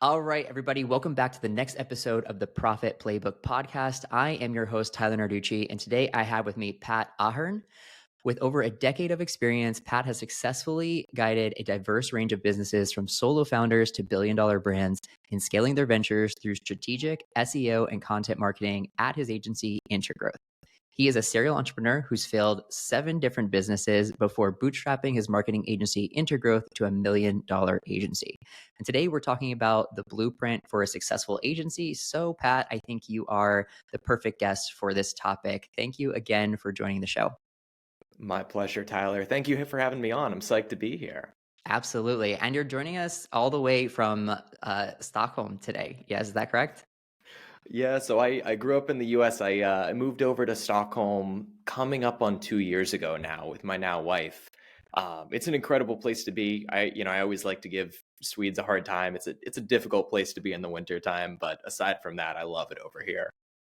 All right, everybody, welcome back to the next episode of the Profit Playbook podcast. I am your host, Tyler Narducci, and today I have with me Pat Ahern. With over a decade of experience, Pat has successfully guided a diverse range of businesses from solo founders to billion-dollar brands in scaling their ventures through strategic SEO and content marketing at his agency, Intergrowth. He is a serial entrepreneur who's failed 7 different businesses before bootstrapping his marketing agency, Intergrowth, to $1 million agency. And today we're talking about the blueprint for a successful agency. So, Pat, I think you are the perfect guest for this topic. Thank you again for joining the show. My pleasure, Tyler. Thank you for having me on. I'm psyched to be here. Absolutely. And you're joining us all the way from Stockholm today. Yeah, is that correct? Yeah, so I grew up in the US. I moved over to Stockholm coming up on 2 years ago now with my now wife. It's an incredible place to be. I always like to give Swedes a hard time. It's a difficult place to be in the winter time, but aside from that, I love it over here.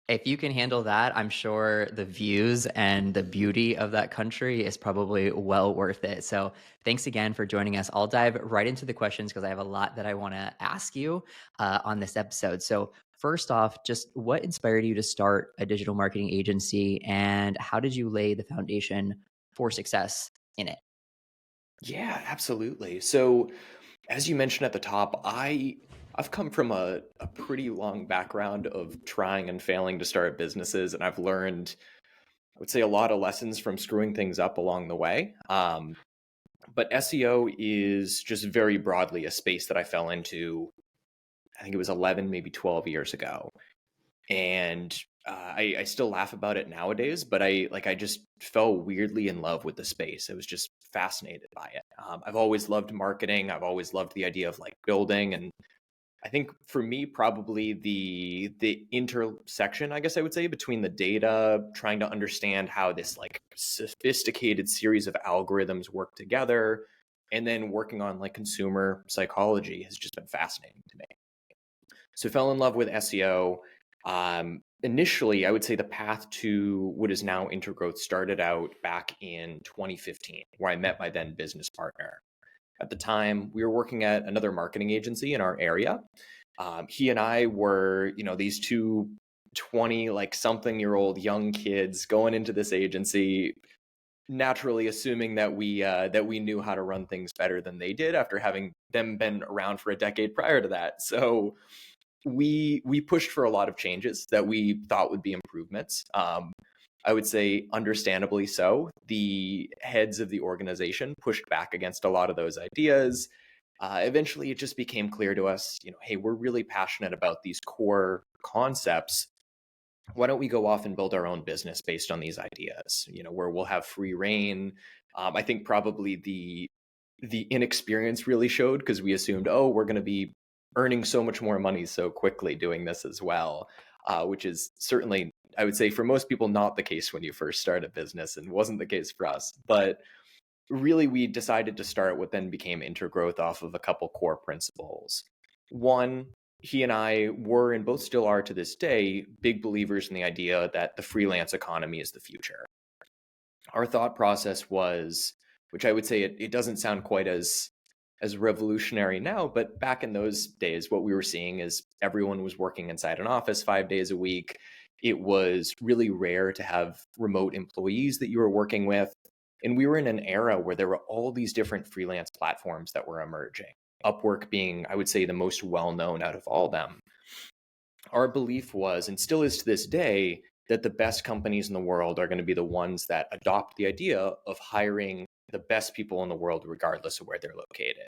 If you can handle that, I'm sure the views and the beauty of that country is probably well worth it. So, thanks again for joining us. I'll dive right into the questions because I have a lot that I want to ask you on this episode. So, first off, just what inspired you to start a digital marketing agency and how did you lay the foundation for success in it? Yeah, absolutely. So, as you mentioned at the top, I've come from a pretty long background of trying and failing to start businesses, and I've learned, I would say, a lot of lessons from screwing things up along the way. But SEO is just very broadly a space that I fell into. I think it was 11, maybe 12 years ago, and I still laugh about it nowadays. But I just fell weirdly in love with the space. I was just fascinated by it. I've always loved marketing. I've always loved the idea of like building, and I think for me, probably the intersection, I guess I would say, between the data, trying to understand how this like sophisticated series of algorithms work together, and then working on like consumer psychology has just been fascinating to me. So fell in love with SEO. Initially, I would say the path to what is now Intergrowth started out back in 2015, where I met my then business partner. At the time, we were working at another marketing agency in our area. He and I were, these two 20 like something year old young kids going into this agency, naturally assuming that we knew how to run things better than they did after having them been around for a decade prior to that. So we pushed for a lot of changes that we thought would be improvements. I would say understandably so. The heads of the organization pushed back against a lot of those ideas. Eventually, it just became clear to us, hey, we're really passionate about these core concepts. Why don't we go off and build our own business based on these ideas, where we'll have free reign. I think probably the inexperience really showed because we assumed, oh, we're going to be earning so much more money so quickly doing this as well, which is certainly, I would say, for most people, not the case when you first start a business, and wasn't the case for us. But really, we decided to start what then became Intergrowth off of a couple core principles. One, he and I were, and both still are to this day, big believers in the idea that the freelance economy is the future. Our thought process was, which I would say it doesn't sound quite as revolutionary now, but back in those days, what we were seeing is everyone was working inside an office 5 days a week. It was really rare to have remote employees that you were working with. And we were in an era where there were all these different freelance platforms that were emerging, Upwork being, I would say, the most well-known out of all of them. Our belief was, and still is to this day, that the best companies in the world are going to be the ones that adopt the idea of hiring the best people in the world, regardless of where they're located.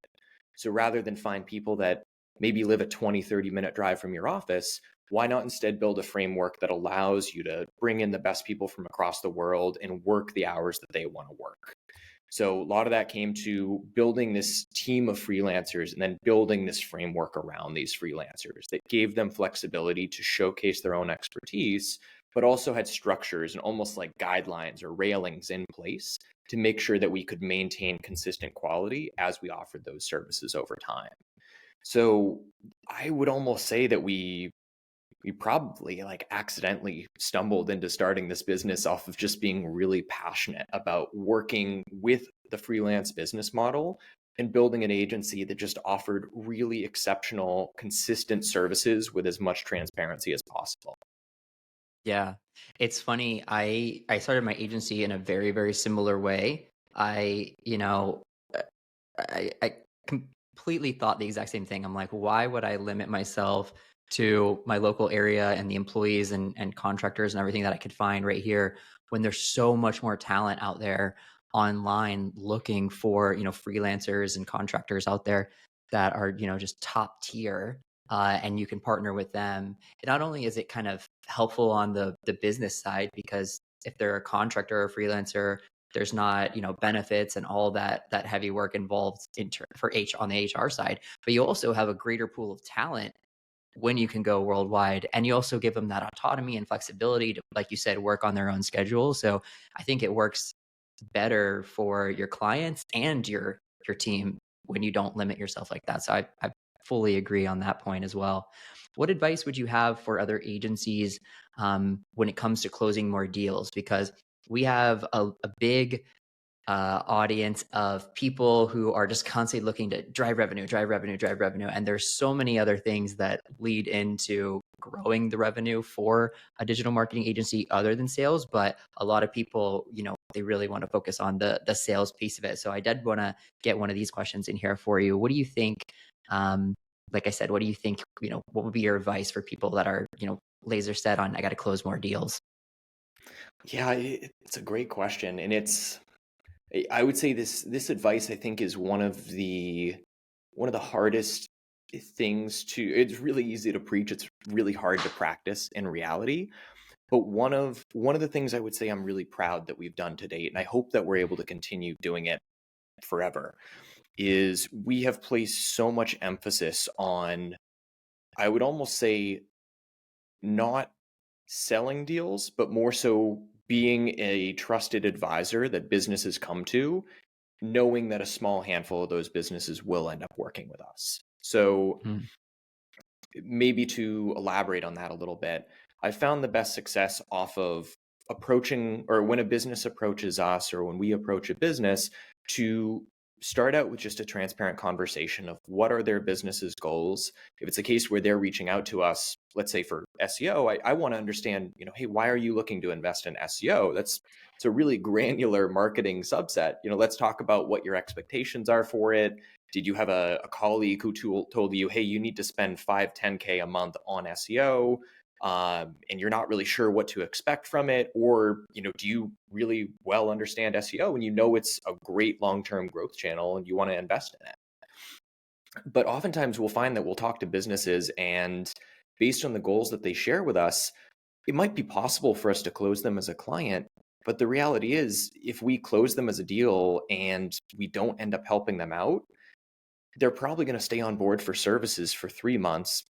So rather than find people that maybe live a 20, 30-minute drive from your office, why not instead build a framework that allows you to bring in the best people from across the world and work the hours that they want to work? So a lot of that came to building this team of freelancers and then building this framework around these freelancers that gave them flexibility to showcase their own expertise, but also had structures and almost like guidelines or railings in place to make sure that we could maintain consistent quality as we offered those services over time. So I would almost say that we probably like accidentally stumbled into starting this business off of just being really passionate about working with the freelance business model, and building an agency that just offered really exceptional, consistent services with as much transparency as possible. Yeah. It's funny. I started my agency in a very, very similar way. I, you know, uh, I completely thought the exact same thing. I'm like, why would I limit myself to my local area and the employees and contractors and everything that I could find right here when there's so much more talent out there online looking for, freelancers and contractors out there that are, just top tier. And you can partner with them. Not only is it kind of helpful on the business side, because if they're a contractor or a freelancer, there's not, benefits and all that heavy work involved for on the HR side, but you also have a greater pool of talent when you can go worldwide, and you also give them that autonomy and flexibility to, like you said, work on their own schedule. So I think it works better for your clients and your team when you don't limit yourself like that. So I fully agree on that point as well. What advice would you have for other agencies when it comes to closing more deals? Because we have a big audience of people who are just constantly looking to drive revenue, drive revenue, drive revenue. And there's so many other things that lead into growing the revenue for a digital marketing agency other than sales. But a lot of people, they really want to focus on the sales piece of it. So I did want to get one of these questions in here for you. What do you think? Um, like I said, what do you think, what would be your advice for people that are, laser set on, I got to close more deals? Yeah, it's a great question, and I would say this advice I think is one of the hardest things to. It's really easy to preach. It's really hard to practice in reality. But one of the things I would say I'm really proud that we've done to date, and I hope that we're able to continue doing it forever, is we have placed so much emphasis on, I would almost say, not selling deals, but more so being a trusted advisor that businesses come to, knowing that a small handful of those businesses will end up working with us. So Mm, maybe to elaborate on that a little bit, I found the best success off of approaching, or when a business approaches us or when we approach a business, to start out with just a transparent conversation of what are their business's goals. If it's a case where they're reaching out to us, let's say for SEO, I want to understand, hey, why are you looking to invest in SEO? It's a really granular marketing subset. Let's talk about what your expectations are for it. Did you have a colleague who told you, hey, you need to spend 5-10K a month on SEO, and you're not really sure what to expect from it? Or, do you really well understand SEO and it's a great long-term growth channel and you want to invest in it? But oftentimes we'll find that we'll talk to businesses, and based on the goals that they share with us, it might be possible for us to close them as a client. But the reality is, if we close them as a deal and we don't end up helping them out, they're probably going to stay on board for services for 3 months,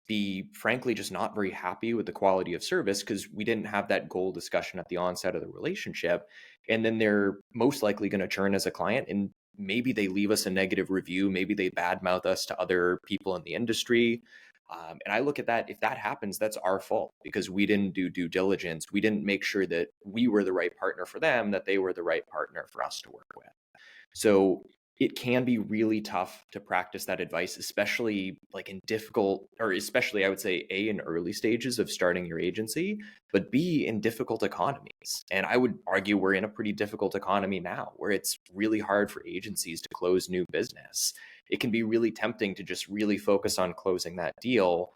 be frankly just not very happy with the quality of service because we didn't have that goal discussion at the onset of the relationship. And then they're most likely going to churn as a client, and maybe they leave us a negative review. Maybe they badmouth us to other people in the industry. And I look at that, if that happens, that's our fault because we didn't do due diligence. We didn't make sure that we were the right partner for them, that they were the right partner for us to work with. So it can be really tough to practice that advice, especially like in difficult, or especially I would say A, in early stages of starting your agency, but B, in difficult economies. And I would argue we're in a pretty difficult economy now where it's really hard for agencies to close new business. It can be really tempting to just really focus on closing that deal.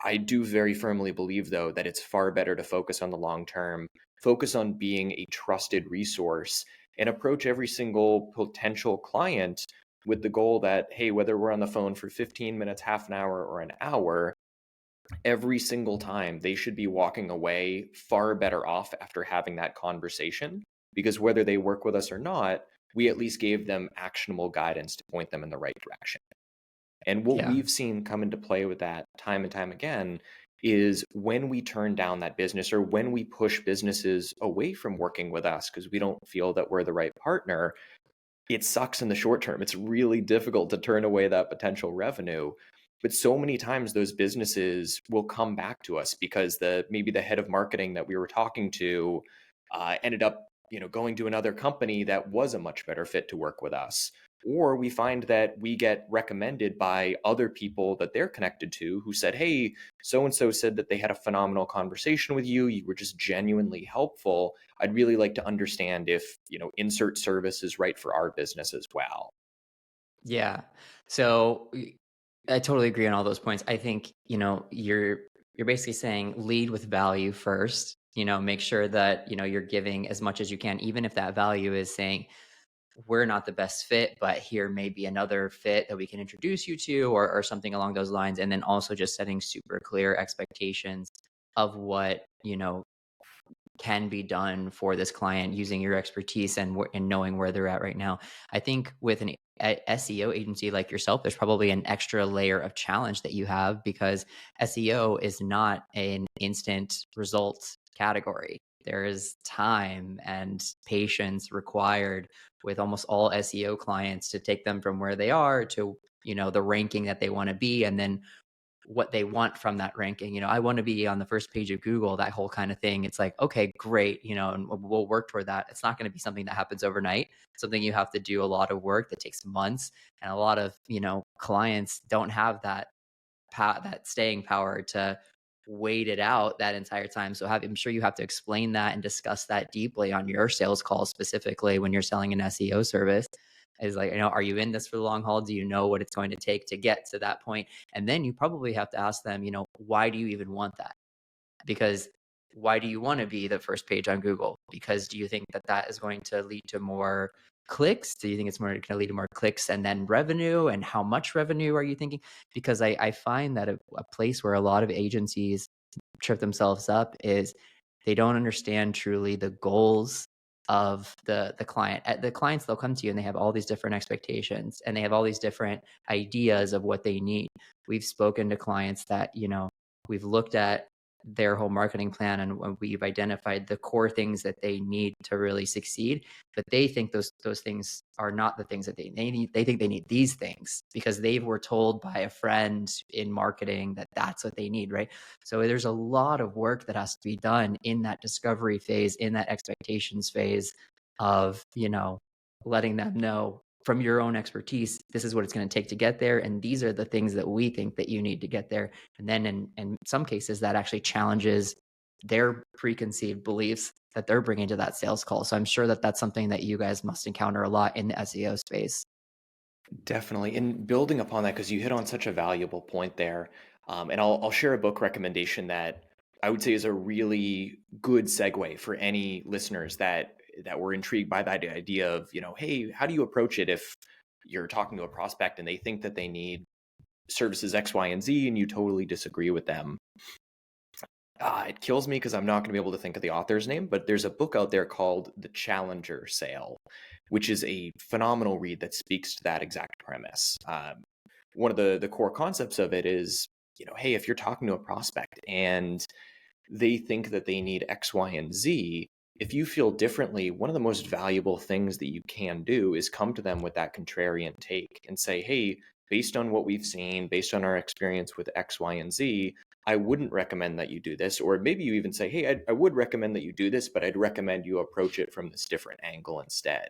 I do very firmly believe, though, that it's far better to focus on the long term, focus on being a trusted resource, and approach every single potential client with the goal that, hey, whether we're on the phone for 15 minutes, half an hour, or an hour, every single time they should be walking away far better off after having that conversation. Because whether they work with us or not, we at least gave them actionable guidance to point them in the right direction. And what yeah. we've seen come into play with that time and time again is when we turn down that business or when we push businesses away from working with us because we don't feel that we're the right partner, it sucks in the short term. It's really difficult to turn away that potential revenue. But so many times those businesses will come back to us because maybe the head of marketing that we were talking to ended up going to another company that was a much better fit to work with us. Or we find that we get recommended by other people that they're connected to who said, hey, so and so said that they had a phenomenal conversation with you. You were just genuinely helpful. I'd really like to understand if, insert service is right for our business as well. Yeah. So I totally agree on all those points. I think, you're basically saying lead with value first, make sure that, you're giving as much as you can, even if that value is saying, we're not the best fit, but here may be another fit that we can introduce you to, or something along those lines. And then also just setting super clear expectations of what, can be done for this client using your expertise and knowing where they're at right now. I think with an SEO agency like yourself, there's probably an extra layer of challenge that you have because SEO is not an instant result category. There is time and patience required with almost all SEO clients to take them from where they are to, the ranking that they want to be, and then what they want from that ranking. I want to be on the first page of Google, that whole kind of thing. It's like, okay, great, and we'll work toward that. It's not going to be something that happens overnight. Something you have to do a lot of work that takes months, and a lot of, clients don't have that staying power to wait it out that entire time. So I'm sure you have to explain that and discuss that deeply on your sales call, specifically when you're selling an SEO service. Is like, are you in this for the long haul? Do you know what it's going to take to get to that point? And then you probably have to ask them, why do you even want that? Because why do you want to be the first page on Google? Because do you think that that is going to lead to more clicks? Do you think it's more going to lead to more clicks and then revenue? And how much revenue are you thinking? Because I find that a place where a lot of agencies trip themselves up is they don't understand truly the goals of the client. The clients, they'll come to you and they have all these different expectations and they have all these different ideas of what they need. We've spoken to clients that, we've looked at their whole marketing plan and we've identified the core things that they need to really succeed, but they think those things are not the things that they need. They think they need these things because they were told by a friend in marketing that that's what they need, right? So there's a lot of work that has to be done in that discovery phase, in that expectations phase of, letting them know from your own expertise, this is what it's going to take to get there. And these are the things that we think that you need to get there. And then in some cases, that actually challenges their preconceived beliefs that they're bringing to that sales call. So I'm sure that that's something that you guys must encounter a lot in the SEO space. Definitely. And building upon that, because you hit on such a valuable point there. And I'll share a book recommendation that I would say is a really good segue for any listeners that were intrigued by that idea of, hey, how do you approach it if you're talking to a prospect and they think that they need services X, Y, and Z, and you totally disagree with them? It kills me because I'm not going to be able to think of the author's name, but there's a book out there called The Challenger Sale, which is a phenomenal read that speaks to that exact premise. One of the core concepts of it is, hey, if you're talking to a prospect and they think that they need X, Y, and Z, if you feel differently, one of the most valuable things that you can do is come to them with that contrarian take and say, hey, based on what we've seen, based on our experience with X, Y, and Z, I wouldn't recommend that you do this. Or maybe you even say, hey, I would recommend that you do this, but I'd recommend you approach it from this different angle instead.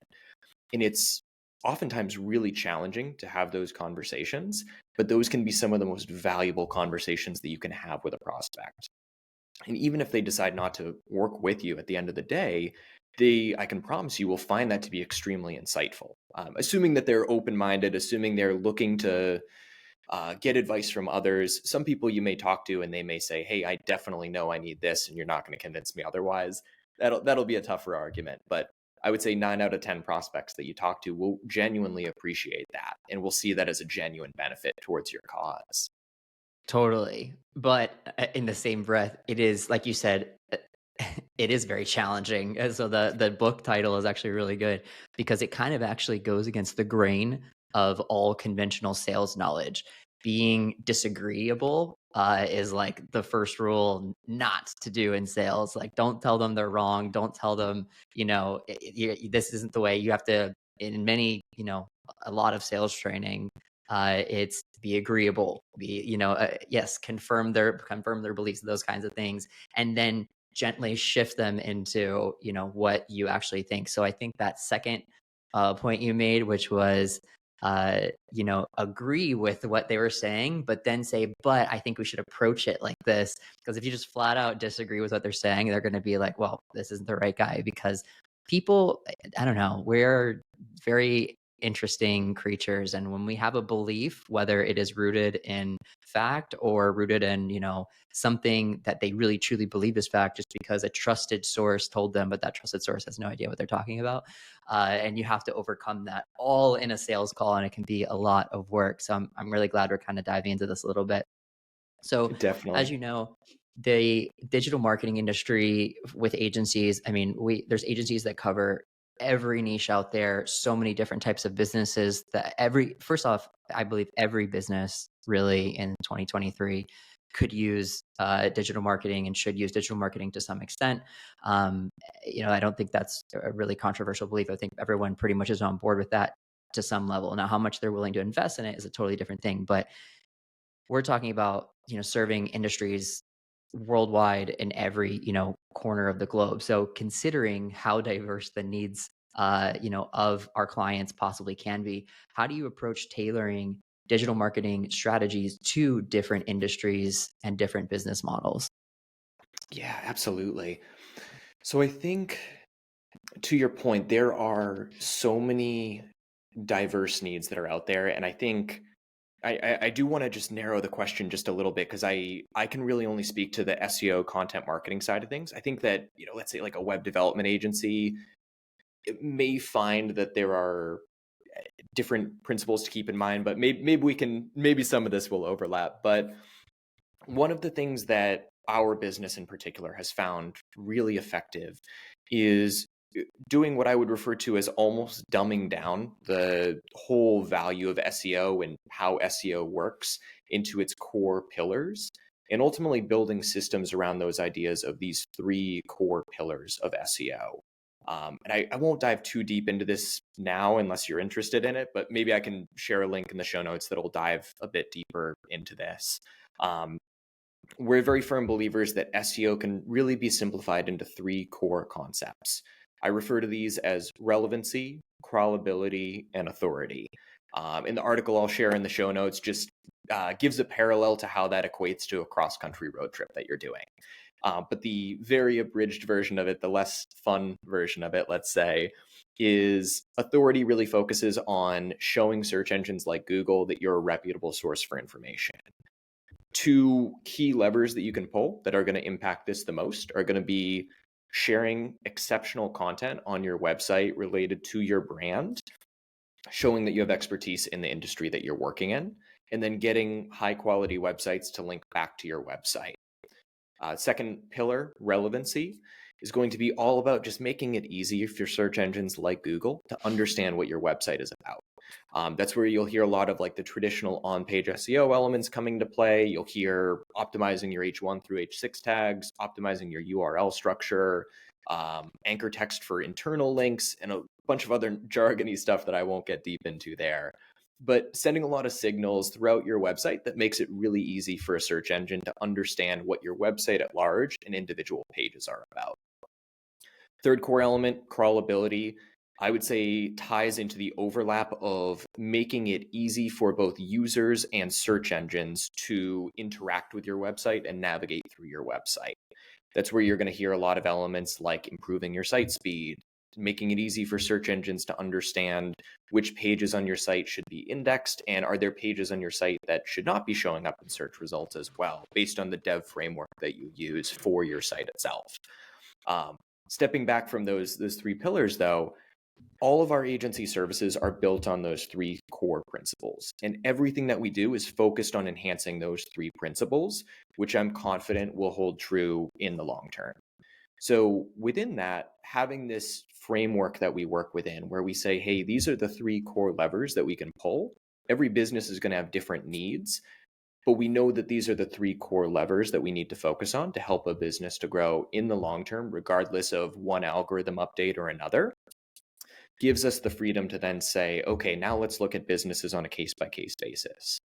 And it's oftentimes really challenging to have those conversations, but those can be some of the most valuable conversations that you can have with a prospect. And even if they decide not to work with you at the end of the day, I can promise you will find that to be extremely insightful. Assuming that they're open-minded, assuming they're looking to get advice from others. Some people you may talk to and they may say, hey, I definitely know I need this, and you're not going to convince me otherwise. That'll be a tougher argument. But I would say 9 out of 10 prospects that you talk to will genuinely appreciate that and will see that as a genuine benefit towards your cause. Totally. But in the same breath, it is, like you said, it is very challenging. And so the book title is actually really good because it kind of actually goes against the grain of all conventional sales knowledge. Being disagreeable is like the first rule not to do in sales. Like, don't tell them they're wrong. Don't tell them, this isn't the way. You have to, in many, a lot of sales training, it's be agreeable, yes, confirm their beliefs, those kinds of things, and then gently shift them into, what you actually think. So I think that second point you made, which was agree with what they were saying, but then say, but I think we should approach it like this. Because if you just flat out disagree with what they're saying, they're going to be like, well, this isn't the right guy. Because people, I don't know, we're very interesting creatures. And when we have a belief, whether it is rooted in fact or rooted in, something that they really truly believe is fact, just because a trusted source told them, but that trusted source has no idea what they're talking about. And you have to overcome that all in a sales call, and it can be a lot of work. So I'm really glad we're kind of diving into this a little bit. So as Definitely. you know, the digital marketing industry with agencies, I mean, there's agencies that cover every niche out there, so many different types of businesses that first off, I believe every business really in 2023 could use digital marketing and should use digital marketing to some extent. Um, I don't think that's a really controversial belief. I think everyone pretty much is on board with that to some level. Now, how much they're willing to invest in it is a totally different thing. But we're talking about, serving industries worldwide in every, corner of the globe. So considering how diverse the needs, of our clients possibly can be, how do you approach tailoring digital marketing strategies to different industries and different business models? Yeah, absolutely. So I think to your point, there are so many diverse needs that are out there. And I think I do want to just narrow the question just a little bit because I can really only speak to the SEO content marketing side of things. I think that, let's say like a web development agency, it may find that there are different principles to keep in mind, but maybe some of this will overlap. But one of the things that our business in particular has found really effective is doing what I would refer to as almost dumbing down the whole value of SEO and how SEO works into its core pillars, and ultimately building systems around those ideas of these three core pillars of SEO. And I won't dive too deep into this now unless you're interested in it, but maybe I can share a link in the show notes that'll dive a bit deeper into this. Um, we're very firm believers that SEO can really be simplified into three core concepts. I refer to these as relevancy, crawlability, and authority. In the article I'll share in the show notes, just gives a parallel to how that equates to a cross-country road trip that you're doing. But the very abridged version of it, the less fun version of it, let's say, is authority really focuses on showing search engines like Google that you're a reputable source for information. Two key levers that you can pull that are going to impact this the most are going to be sharing exceptional content on your website related to your brand, showing that you have expertise in the industry that you're working in, and then getting high quality websites to link back to your website. Second pillar, relevancy, is going to be all about just making it easy for search engines like Google to understand what your website is about. That's where you'll hear a lot of like the traditional on-page SEO elements coming to play. You'll hear optimizing your H1 through H6 tags, optimizing your URL structure, anchor text for internal links, and a bunch of other jargony stuff that I won't get deep into there. But sending a lot of signals throughout your website that makes it really easy for a search engine to understand what your website at large and individual pages are about. Third core element, crawlability, I would say ties into the overlap of making it easy for both users and search engines to interact with your website and navigate through your website. That's where you're going to hear a lot of elements like improving your site speed, making it easy for search engines to understand which pages on your site should be indexed, and are there pages on your site that should not be showing up in search results as well, based on the dev framework that you use for your site itself. Stepping back from those three pillars, though, all of our agency services are built on those three core principles. And everything that we do is focused on enhancing those three principles, which I'm confident will hold true in the long term. So within that, having this framework that we work within, where we say, hey, these are the three core levers that we can pull. Every business is going to have different needs, but we know that these are the three core levers that we need to focus on to help a business to grow in the long term, regardless of one algorithm update or another. Gives us the freedom to then say, okay, now let's look at businesses on a case-by-case basis.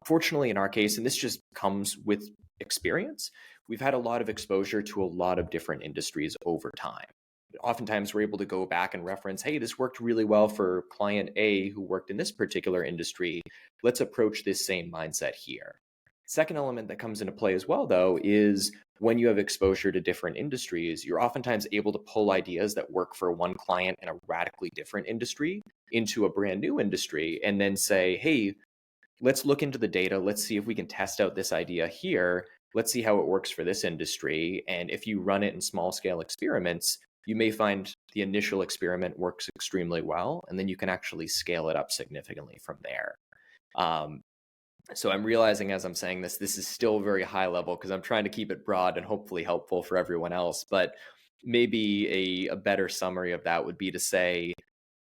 Fortunately, in our case, and this just comes with experience, we've had a lot of exposure to a lot of different industries over time. oftentimes we're able to go back and reference, hey, this worked really well for client A who worked in this particular industry. Let's approach this same mindset here. Second element that comes into play as well, though, is when you have exposure to different industries, you're oftentimes able to pull ideas that work for one client in a radically different industry into a brand new industry and then say, hey, let's look into the data. Let's see if we can test out this idea here. Let's see how it works for this industry. And if you run it in small scale experiments, you may find the initial experiment works extremely well, and then you can actually scale it up significantly from there. Um, so I'm realizing as I'm saying this, this is still very high level because I'm trying to keep it broad and hopefully helpful for everyone else. But maybe a better summary of that would be to say,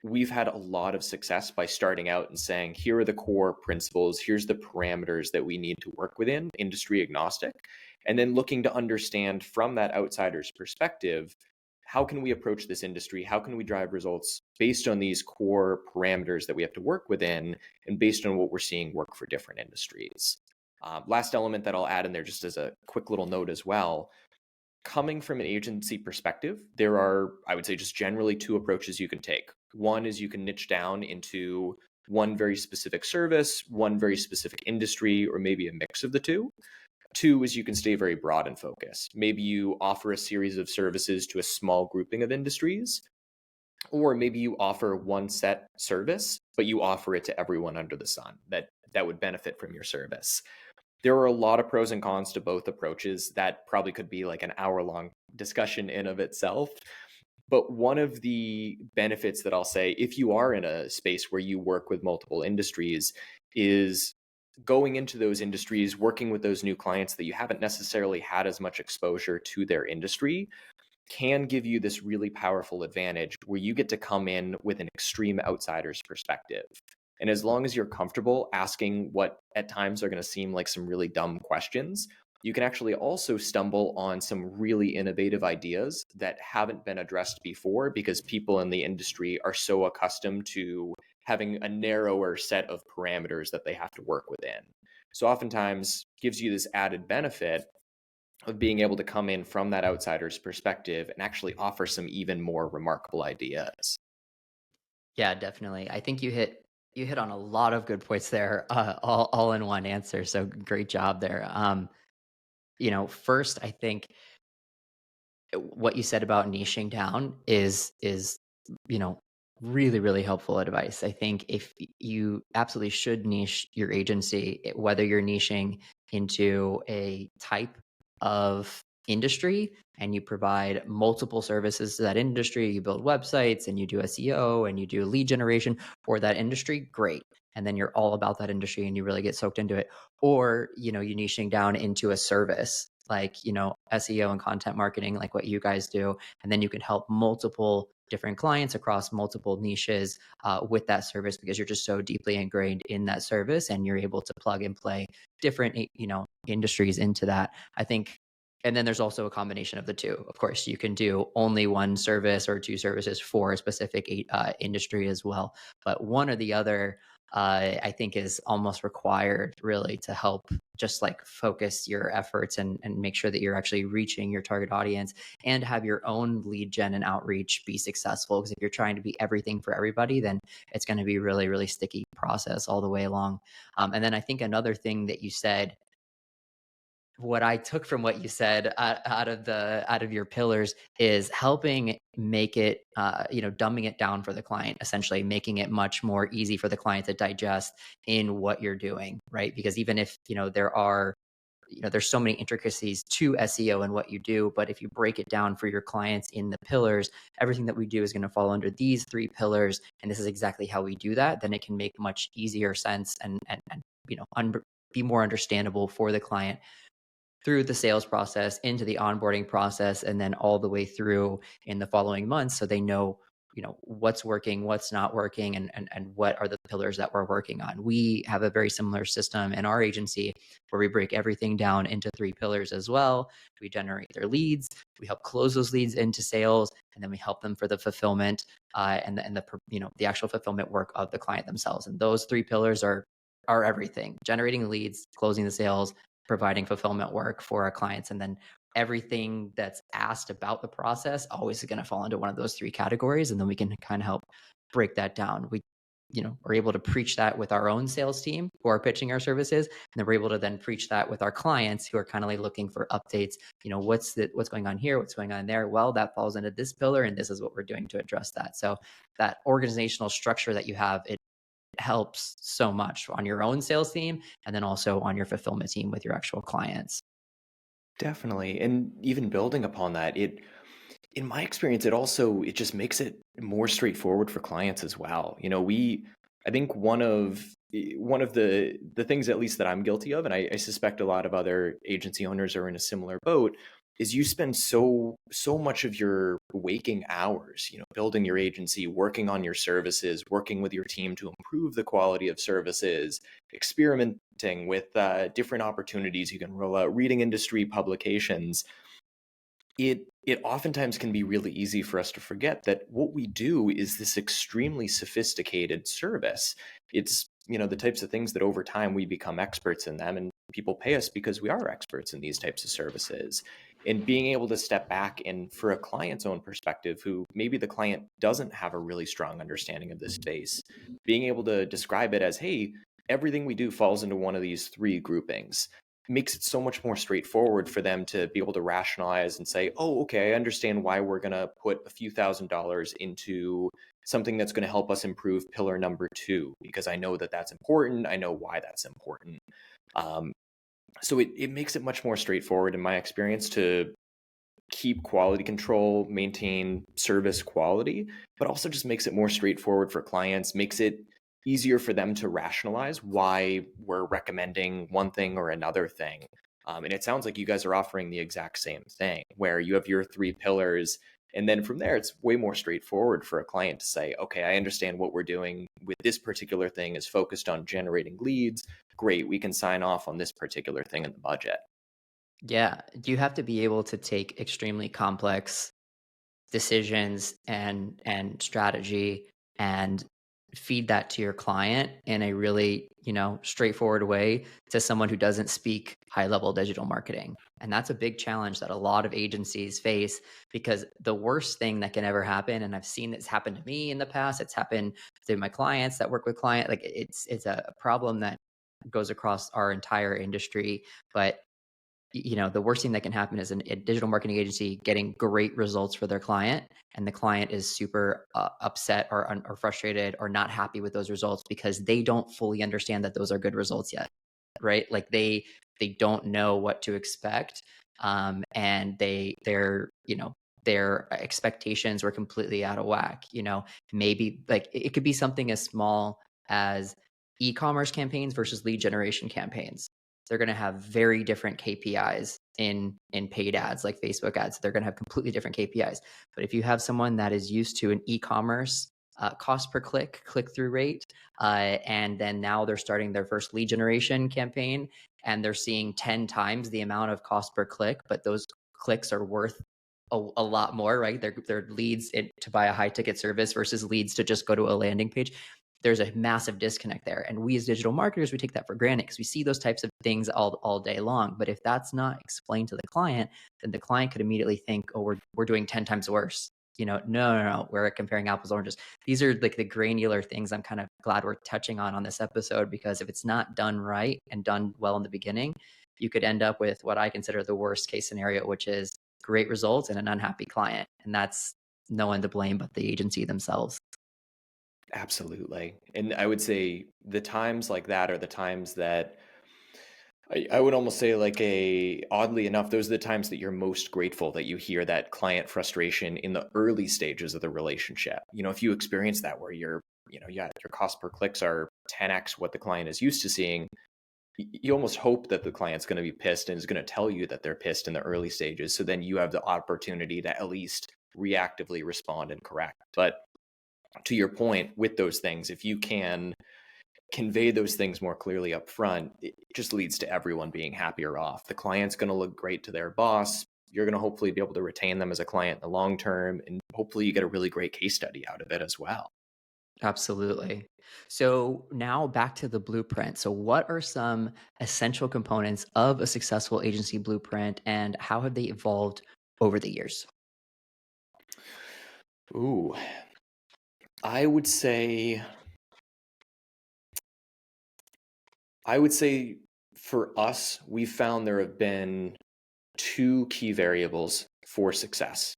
we've had a lot of success by starting out and saying, here are the core principles, here's the parameters that we need to work within, industry agnostic, and then looking to understand from that outsider's perspective, how can we approach this industry? How can we drive results based on these core parameters that we have to work within and based on what we're seeing work for different industries? Last element that I'll add in there, just as a quick little note as well, coming from an agency perspective, there are, I would say, just generally two approaches you can take. One is you can niche down into one very specific service, one very specific industry, or maybe a mix of the two. Two is you can stay very broad and focused. Maybe you offer a series of services to a small grouping of industries, or maybe you offer one set service, but you offer it to everyone under the sun that would benefit from your service. There are a lot of pros and cons to both approaches. That probably could be like an hour-long discussion in of itself. But one of the benefits that I'll say, if you are in a space where you work with multiple industries, is going into those industries, working with those new clients that you haven't necessarily had as much exposure to their industry, can give you this really powerful advantage where you get to come in with an extreme outsider's perspective. And as long as you're comfortable asking what at times are going to seem like some really dumb questions, you can actually also stumble on some really innovative ideas that haven't been addressed before because people in the industry are so accustomed to having a narrower set of parameters that they have to work within. So oftentimes gives you this added benefit of being able to come in from that outsider's perspective and actually offer some even more remarkable ideas. Yeah, definitely. I think you hit on a lot of good points there, all in one answer. So great job there. First, I think what you said about niching down is you know really really helpful advice. I think if you absolutely should niche your agency, whether you're niching into a type of industry and you provide multiple services to that industry, you build websites and you do SEO and you do lead generation for that industry, great. And then you're all about that industry and you really get soaked into it. Or you niching down into a service like SEO and content marketing, like what you guys do, and then you can help multiple different clients across multiple niches with that service because you're just so deeply ingrained in that service and you're able to plug and play different industries into that. I think. And then there's also a combination of the two. Of course, you can do only one service or two services for a specific industry as well. But one or the other, I think, is almost required really to help just like focus your efforts and make sure that you're actually reaching your target audience and have your own lead gen and outreach be successful. Because if you're trying to be everything for everybody, then it's going to be really, really sticky process all the way along. And then I think another thing that you said, what I took from what you said out of your pillars is helping make it, dumbing it down for the client, essentially making it much more easy for the client to digest in what you're doing, right? Because even if, there's so many intricacies to SEO and what you do, but if you break it down for your clients in the pillars, everything that we do is going to fall under these three pillars, and this is exactly how we do that, then it can make much easier sense and be more understandable for the client through the sales process, into the onboarding process, and then all the way through in the following months so they know what's working, what's not working, and what are the pillars that we're working on. We have a very similar system in our agency where we break everything down into three pillars as well. We generate their leads, we help close those leads into sales, and then we help them for the fulfillment the actual fulfillment work of the client themselves. And those three pillars are everything: generating leads, closing the sales, providing fulfillment work for our clients. And then everything that's asked about the process always is going to fall into one of those three categories. And then we can kind of help break that down. We, are able to preach that with our own sales team who are pitching our services. And then we're able to then preach that with our clients who are kind of like looking for updates. What's going on here? What's going on there? Well, that falls into this pillar, and this is what we're doing to address that. So that organizational structure that you have, it helps so much on your own sales team and then also on your fulfillment team with your actual clients. Definitely. And even building upon that, in my experience, it just makes it more straightforward for clients as well. I think one of the things, at least that I'm guilty of, and I suspect a lot of other agency owners are in a similar boat, is you spend so much of your waking hours, building your agency, working on your services, working with your team to improve the quality of services, experimenting with different opportunities you can roll out, reading industry publications. It oftentimes can be really easy for us to forget that what we do is this extremely sophisticated service. It's, the types of things that over time we become experts in them, and people pay us because we are experts in these types of services. And being able to step back and, for a client's own perspective, who maybe the client doesn't have a really strong understanding of this space, being able to describe it as, hey, everything we do falls into one of these three groupings, makes it so much more straightforward for them to be able to rationalize and say, oh, okay, I understand why we're going to put a few $1,000s into something that's going to help us improve pillar number 2, because I know that that's important. I know why that's important. So it makes it much more straightforward in my experience to keep quality control, maintain service quality, but also just makes it more straightforward for clients, makes it easier for them to rationalize why we're recommending one thing or another thing. And it sounds like you guys are offering the exact same thing, where you have your 3 pillars. And then from there, it's way more straightforward for a client to say, okay, I understand what we're doing with this particular thing is focused on generating leads. Great, we can sign off on this particular thing in the budget. Yeah, you have to be able to take extremely complex decisions and strategy and feed that to your client in a really, straightforward way to someone who doesn't speak high level digital marketing. And that's a big challenge that a lot of agencies face, because the worst thing that can ever happen, and I've seen this happen to me in the past, it's happened to my clients that work with client, like it's a problem that goes across our entire industry. But the worst thing that can happen is a digital marketing agency getting great results for their client, and the client is super upset or frustrated or not happy with those results because they don't fully understand that those are good results yet, right? Like they don't know what to expect, and their expectations were completely out of whack. Maybe like it could be something as small as e-commerce campaigns versus lead generation campaigns. They're going to have very different KPIs in paid ads like Facebook ads. They're going to have completely different KPIs. But if you have someone that is used to an e-commerce cost per click through rate, and then now they're starting their first lead generation campaign, and they're seeing 10 times the amount of cost per click, but those clicks are worth a lot more, right? They're leads to buy a high ticket service versus leads to just go to a landing page. There's a massive disconnect there. And we as digital marketers, we take that for granted because we see those types of things all day long. But if that's not explained to the client, then the client could immediately think, oh, we're doing 10 times worse. No, we're comparing apples to oranges. These are like the granular things I'm kind of glad we're touching on this episode, because if it's not done right and done well in the beginning, you could end up with what I consider the worst case scenario, which is great results and an unhappy client. And that's no one to blame but the agency themselves. Absolutely. And I would say the times like that are the times that I would almost say, like, oddly enough, those are the times that you're most grateful that you hear that client frustration in the early stages of the relationship. If you experience that where yeah, your cost per clicks are 10x what the client is used to seeing, you almost hope that the client's going to be pissed and is going to tell you that they're pissed in the early stages. So then you have the opportunity to at least reactively respond and correct. But to your point with those things, if you can convey those things more clearly up front, it just leads to everyone being happier off. The client's going to look great to their boss. You're going to hopefully be able to retain them as a client in the long term. And hopefully you get a really great case study out of it as well. Absolutely. So now back to the blueprint. So what are some essential components of a successful agency blueprint and how have they evolved over the years? Ooh, I would say I would say for us, we found there have been two key variables for success.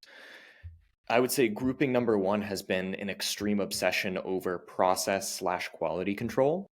I would say grouping number one has been an extreme obsession over process/quality control.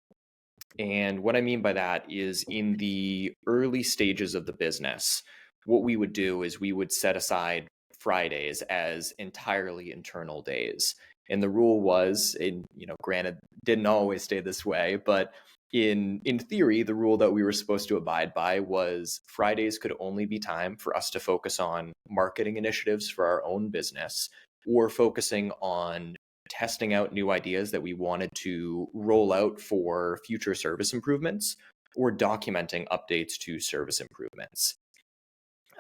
And what I mean by that is in the early stages of the business, what we would do is we would set aside Fridays as entirely internal days. And the rule was, and granted, didn't always stay this way, but in theory, the rule that we were supposed to abide by was Fridays could only be time for us to focus on marketing initiatives for our own business or focusing on testing out new ideas that we wanted to roll out for future service improvements or documenting updates to service improvements.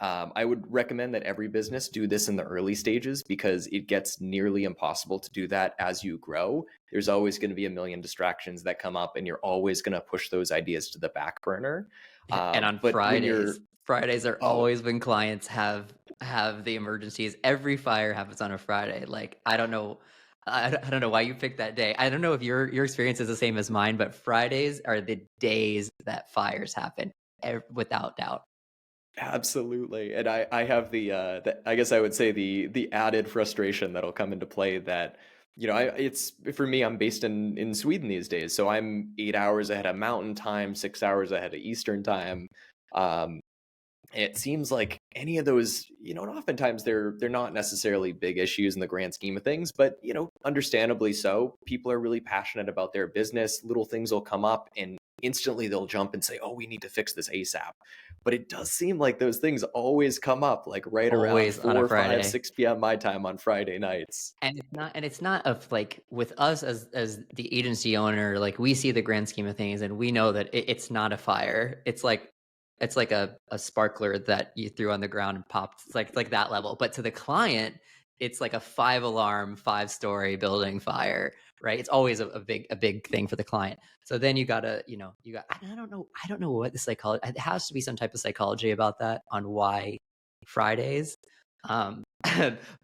I would recommend that every business do this in the early stages because it gets nearly impossible to do that as you grow. There's always going to be a million distractions that come up, and you're always going to push those ideas to the back burner. And on But when you're, Fridays are oh, always when clients have the emergencies. Every fire happens on a Friday. Like I don't know why you picked that day. I don't know if your experience is the same as mine, but Fridays are the days that fires happen, without doubt. absolutely. And I have the I guess I would say the added frustration that'll come into play that it's for me, I'm based in Sweden these days, so I'm 8 hours ahead of Mountain Time, 6 hours ahead of Eastern Time. Um, it seems like any of those, and oftentimes they're not necessarily big issues in the grand scheme of things, but understandably so. People are really passionate about their business. Little things will come up and instantly they'll jump and say, "Oh, we need to fix this ASAP." But it does seem like those things always come up like right around Always on a 4, 5, Friday. 6 p.m. my time on Friday nights. And it's not of like with us as the agency owner, like we see the grand scheme of things and we know that it's not a fire. It's like a sparkler that you threw on the ground and popped. It's like that level. But to the client, it's like a 5 alarm, 5 story building fire, right? It's always a big thing for the client. So then you gotta, I don't know what the psychology, it has to be some type of psychology about that on why Fridays. Um,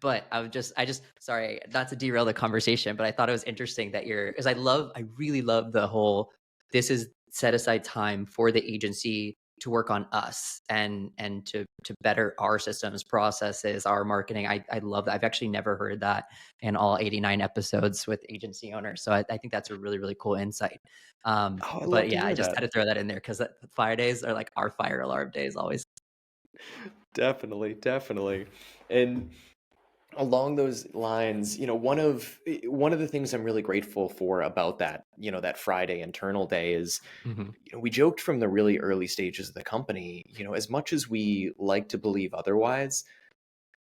but I just sorry, not to derail the conversation, but I thought it was interesting that because I really love the whole, this is set aside time for the agency to work on us and to better our systems, processes, our marketing. I love that. I've actually never heard that in all 89 episodes with agency owners. So I think that's a really, really cool insight. Oh, I But love to yeah, I hear just that. had to throw that in there because fire days are like our fire alarm days always. Definitely, definitely. And along those lines, one of the things I'm really grateful for about that, that Friday internal day is, Hmm. we joked from the really early stages of the company, as much as we like to believe otherwise,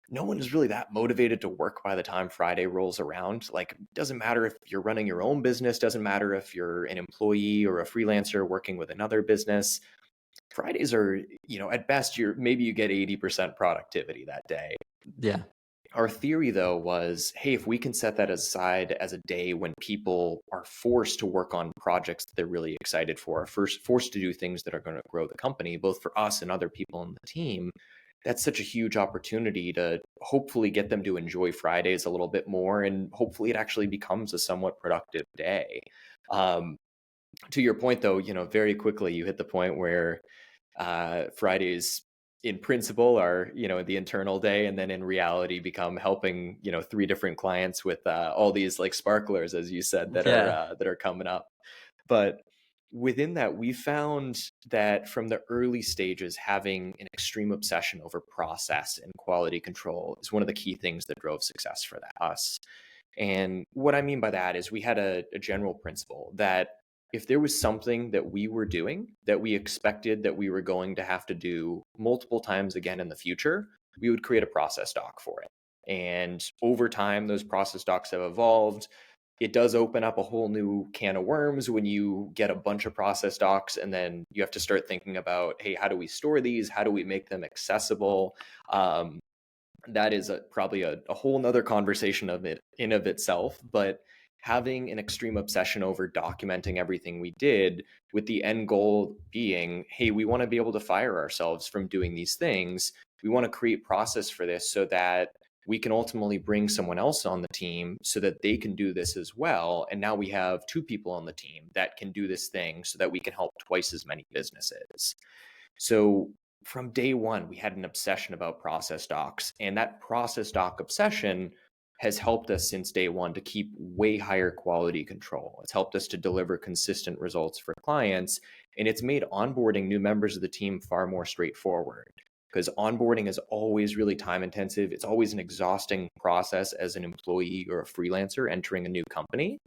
no one is really that motivated to work by the time Friday rolls around. Like, doesn't matter if you're running your own business, doesn't matter if you're an employee or a freelancer working with another business. Fridays are, at best, maybe you get 80% productivity that day. Yeah. Our theory, though, was, hey, if we can set that aside as a day when people are forced to work on projects that they're really excited for, are first forced to do things that are going to grow the company, both for us and other people in the team, that's such a huge opportunity to hopefully get them to enjoy Fridays a little bit more. And hopefully it actually becomes a somewhat productive day. Um, to your point, though, very quickly you hit the point where Fridays in principle are, the internal day, and then in reality become helping, three different clients with all these like sparklers, as you said, Yeah. that are coming up. But within that, we found that from the early stages, having an extreme obsession over process and quality control is one of the key things that drove success for us. And what I mean by that is we had a general principle that if there was something that we were doing that we expected that we were going to have to do multiple times again in the future, we would create a process doc for it. And over time, those process docs have evolved. It does open up a whole new can of worms when you get a bunch of process docs and then you have to start thinking about, hey, how do we store these? How do we make them accessible? Um, that is probably a whole nother conversation of it in of itself. But having an extreme obsession over documenting everything we did, with the end goal being, hey, we want to be able to fire ourselves from doing these things. We want to create process for this so that we can ultimately bring someone else on the team so that they can do this as well. And now we have two people on the team that can do this thing so that we can help twice as many businesses. So from day one, we had an obsession about process docs, and that process doc obsession has helped us since day one to keep way higher quality control. It's helped us to deliver consistent results for clients, and it's made onboarding new members of the team far more straightforward, because onboarding is always really time intensive. It's always an exhausting process as an employee or a freelancer entering a new company.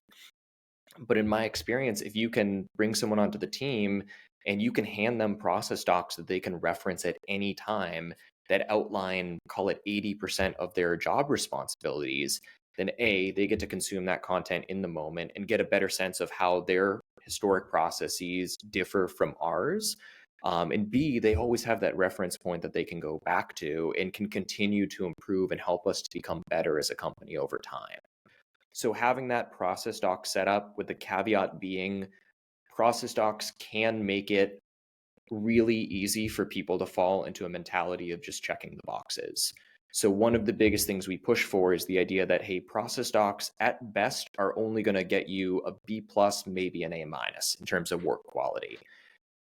But in my experience, if you can bring someone onto the team and you can hand them process docs that they can reference at any time that outline, call it 80% of their job responsibilities, then A, they get to consume that content in the moment and get a better sense of how their historic processes differ from ours. And B, they always have that reference point that they can go back to and can continue to improve and help us to become better as a company over time. So having that process doc set up, with the caveat being process docs can make it really easy for people to fall into a mentality of just checking the boxes. So one of the biggest things we push for is the idea that, hey, process docs at best are only going to get you a B plus, maybe an A minus in terms of work quality.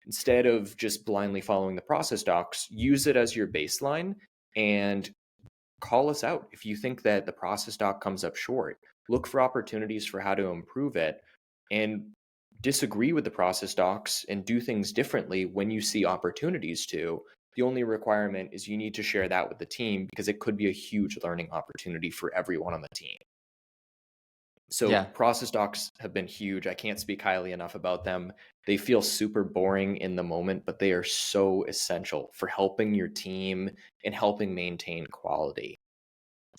Instead of just blindly following the process docs, use it as your baseline and call us out if you think that the process doc comes up short. Look for opportunities for how to improve it, and disagree with the process docs and do things differently when you see opportunities to. The only requirement is you need to share that with the team, because it could be a huge learning opportunity for everyone on the team. So Yeah. process docs have been huge. I can't speak highly enough about them. They feel super boring in the moment, but they are so essential for helping your team and helping maintain quality.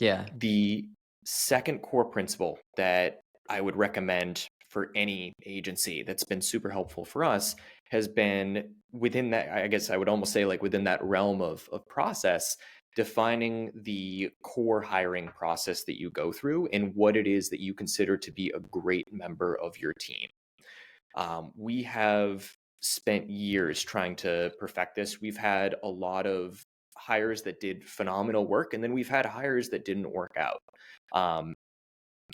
Yeah. The second core principle that I would recommend for any agency that's been super helpful for us has been within that, I guess I would almost say, like within that realm of process, defining the core hiring process that you go through and what it is that you consider to be a great member of your team. We have spent years trying to perfect this. We've had a lot of hires that did phenomenal work, and then we've had hires that didn't work out. Um,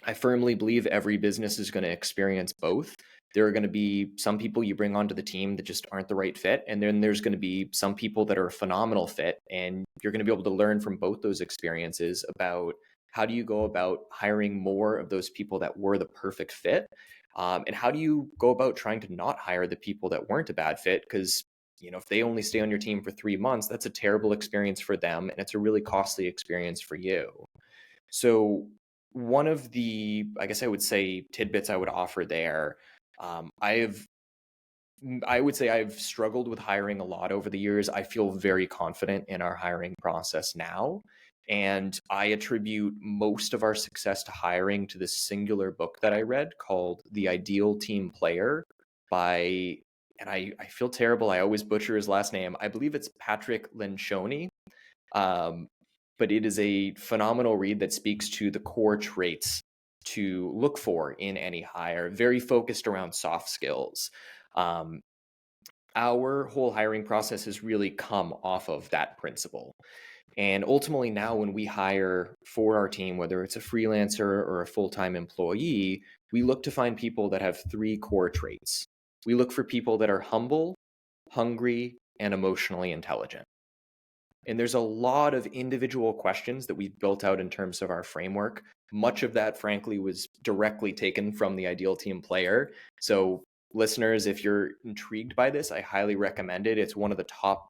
I firmly believe every business is going to experience both. There are going to be some people you bring onto the team that just aren't the right fit. And then there's going to be some people that are a phenomenal fit. And you're going to be able to learn from both those experiences about how do you go about hiring more of those people that were the perfect fit. And how do you go about trying to not hire the people that weren't a bad fit? Because if they only stay on your team for 3 months, that's a terrible experience for them. And it's a really costly experience for you. So one of the, I guess I would say, tidbits I would offer there, I would say I've struggled with hiring a lot over the years. I feel very confident in our hiring process now. And I attribute most of our success to hiring to this singular book that I read called The Ideal Team Player by, and I feel terrible, I always butcher his last name. I believe it's Patrick Lencioni. Um, but it is a phenomenal read that speaks to the core traits to look for in any hire, very focused around soft skills. Um, our whole hiring process has really come off of that principle. And ultimately now when we hire for our team, whether it's a freelancer or a full-time employee, we look to find people that have three core traits. We look for people that are humble, hungry, and emotionally intelligent. And there's a lot of individual questions that we've built out in terms of our framework. Much of that, frankly, was directly taken from the Ideal Team Player. So listeners, if you're intrigued by this, I highly recommend it. It's one of the top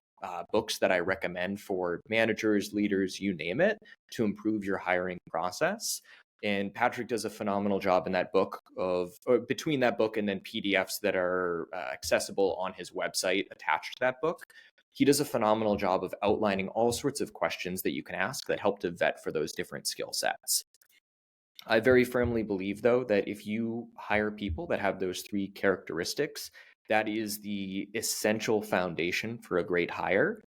books that I recommend for managers, leaders, you name it, to improve your hiring process. And Patrick does a phenomenal job in that book or between that book and then PDFs that are accessible on his website attached to that book. He does a phenomenal job of outlining all sorts of questions that you can ask that help to vet for those different skill sets. I very firmly believe, though, that if you hire people that have those three characteristics, that is the essential foundation for a great hire.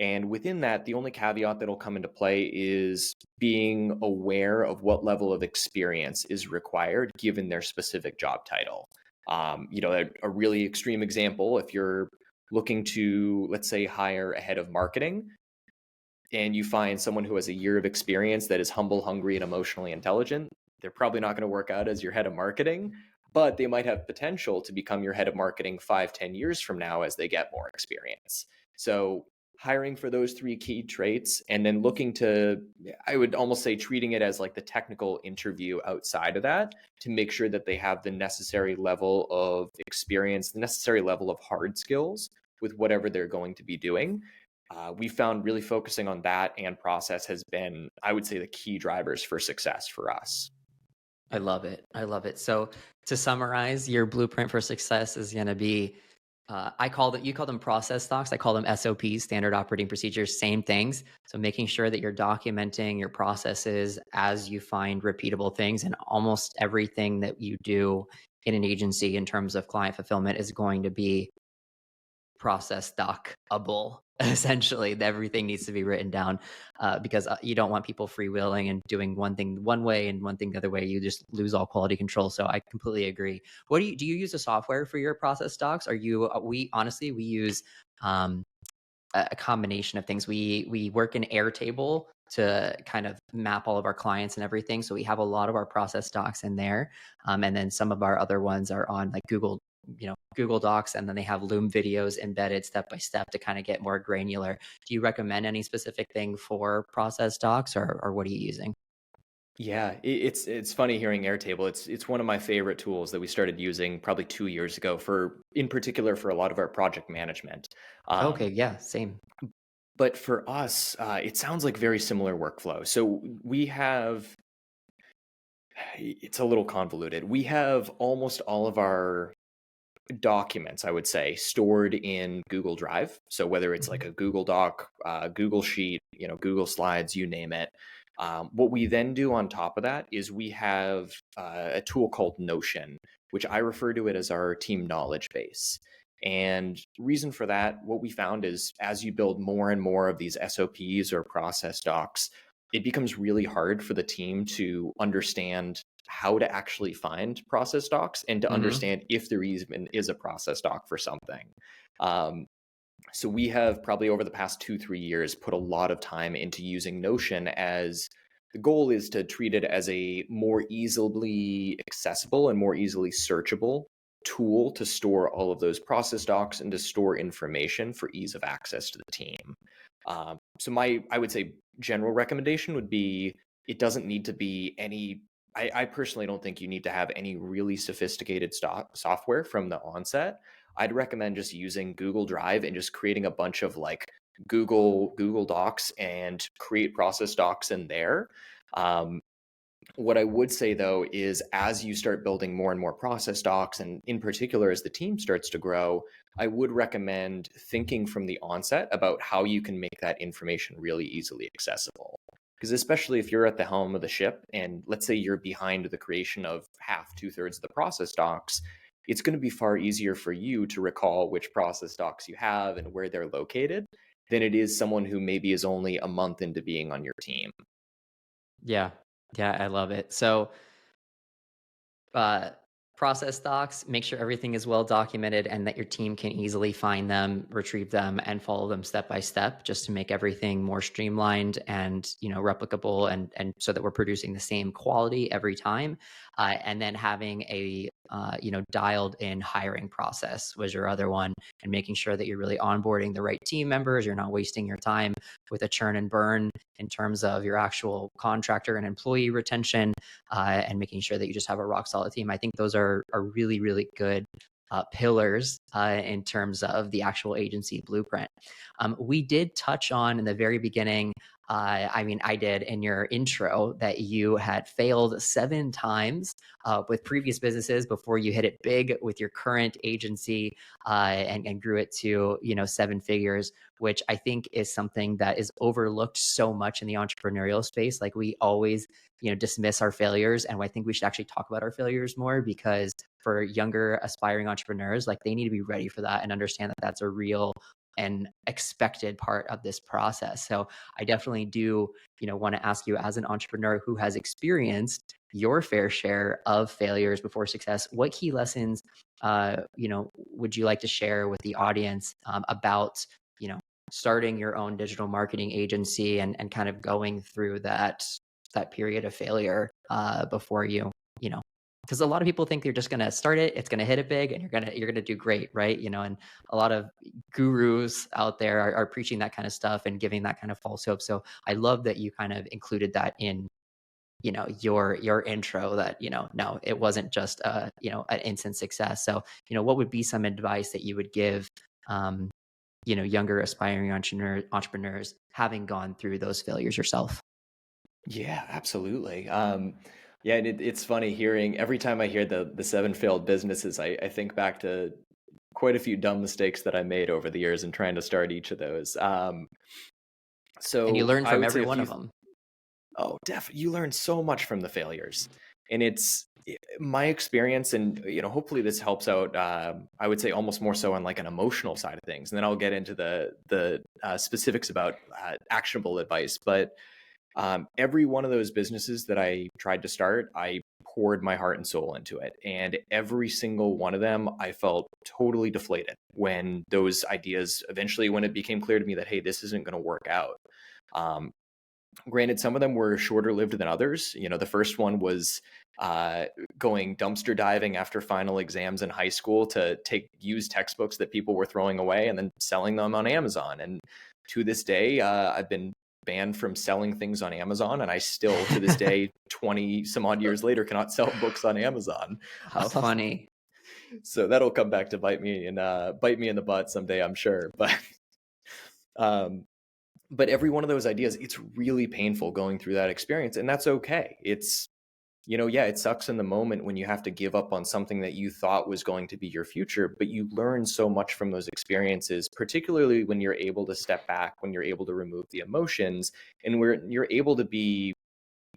And within that, the only caveat that'll come into play is being aware of what level of experience is required given their specific job title. A really extreme example, if you're looking to, let's say, hire a head of marketing, and you find someone who has a year of experience that is humble, hungry, and emotionally intelligent, they're probably not going to work out as your head of marketing, but they might have potential to become your head of marketing 5, 10 years from now as they get more experience. So hiring for those three key traits, and then looking to, I would almost say, treating it as like the technical interview outside of that to make sure that they have the necessary level of experience, the necessary level of hard skills with whatever they're going to be doing. We found really focusing on that and process has been, I would say, the key drivers for success for us. I love it. I love it. So to summarize, your blueprint for success is going to be, you call them process docs. I call them SOPs, standard operating procedures, same things. So making sure that you're documenting your processes as you find repeatable things, and almost everything that you do in an agency in terms of client fulfillment is going to be process docable. Essentially, everything needs to be written down, because you don't want people freewheeling and doing one thing one way and one thing the other way. You just lose all quality control. So I completely agree. What do you use a software for your process docs? Are you we honestly we use um, a combination of things. We work in Airtable to kind of map all of our clients and everything. So we have a lot of our process docs in there, and then some of our other ones are on like Google Docs, and then they have Loom videos embedded step by step to kind of get more granular. Do you recommend any specific thing for process docs, or what are you using? Yeah, it's funny hearing Airtable. It's one of my favorite tools that we started using probably 2 years ago for, in particular, for a lot of our project management. Okay, Um, yeah, same. but for us, it sounds like very similar workflow. So we have, it's a little convoluted. We have almost all of our documents, I would say, stored in Google Drive. So whether it's like Mhm. a Google Doc, Google Sheet, Google Slides, you name it. What we then do on top of that is we have a tool called Notion, which I refer to it as our team knowledge base. And reason for that, what we found is as you build more and more of these SOPs or process docs, it becomes really hard for the team to understand how to actually find process docs and to Mhm. understand if there even is a process doc for something. Um, so we have probably over the past 2, 3 years put a lot of time into using Notion, as the goal is to treat it as a more easily accessible and more easily searchable tool to store all of those process docs and to store information for ease of access to the team. So I would say, general recommendation would be, it doesn't need to be any. I personally don't think you need to have any really sophisticated software from the onset. I'd recommend just using Google Drive and just creating a bunch of like Google Docs and create process docs in there. Um, what I would say though is, as you start building more and more process docs, and in particular as the team starts to grow, I would recommend thinking from the onset about how you can make that information really easily accessible. Because especially if you're at the helm of the ship and let's say you're behind the creation of half, 2/3 of the process docs, it's going to be far easier for you to recall which process docs you have and where they're located than it is someone who maybe is only a month into being on your team. Yeah, yeah, I love it. So uh, process docs, make sure everything is well documented and that your team can easily find them, retrieve them, and follow them step by step, just to make everything more streamlined and replicable, and so that we're producing the same quality every time. And then having a dialed in hiring process was your other one, and making sure that you're really onboarding the right team members. You're not wasting your time with a churn and burn in terms of your actual contractor and employee retention, and making sure that you just have a rock solid team. I think those are really, really good pillars in terms of the actual agency blueprint. We did touch on in the very beginning. I mean, I did in your intro that you had failed 7 times with previous businesses before you hit it big with your current agency, and grew it to 7 figures, which I think is something that is overlooked so much in the entrepreneurial space. Like, we always dismiss our failures, and I think we should actually talk about our failures more, because for younger aspiring entrepreneurs, like, they need to be ready for that and understand that that's a real an expected part of this process. So I definitely do, want to ask you, as an entrepreneur who has experienced your fair share of failures before success, what key lessons, would you like to share with the audience about, starting your own digital marketing agency and kind of going through that period of failure before you know, because a lot of people think you're just going to start it, it's going to hit it big, and you're going to do great, right? And a lot of gurus out there are preaching that kind of stuff and giving that kind of false hope. So I love that you kind of included that in your intro, that no, it wasn't just an instant success. So what would be some advice that you would give um younger aspiring entrepreneurs having gone through those failures yourself? Yeah, absolutely. Yeah, and it's funny hearing every time I hear the seven failed businesses, I think back to quite a few dumb mistakes that I made over the years in trying to start each of those. And you So learn I from would say every a one few. of them. Oh, definitely. You learn so much from the failures. And it's my experience, and hopefully this helps out. I would say almost more so on like an emotional side of things, and then I'll get into the specifics about actionable advice. But every one of those businesses that I tried to start, I poured my heart and soul into it, and every single one of them, I felt totally deflated when those ideas eventually, when it became clear to me that, hey, this isn't going to work out. Um, Granted, some of them were shorter lived than others. The first one was uh, going dumpster diving after final exams in high school to take used textbooks that people were throwing away and then selling them on Amazon. And to this day, I've been banned from selling things on Amazon, and I still, to this day, 20 some odd years later, cannot sell books on Amazon. How funny. So that'll come back to bite me in the butt someday, I'm sure. Um, but every one of those ideas, it's really painful going through that experience, and that's okay. It's yeah, it sucks in the moment when you have to give up on something that you thought was going to be your future, but you learn so much from those experiences, particularly when you're able to step back, when you're able to remove the emotions, and where you're able to be,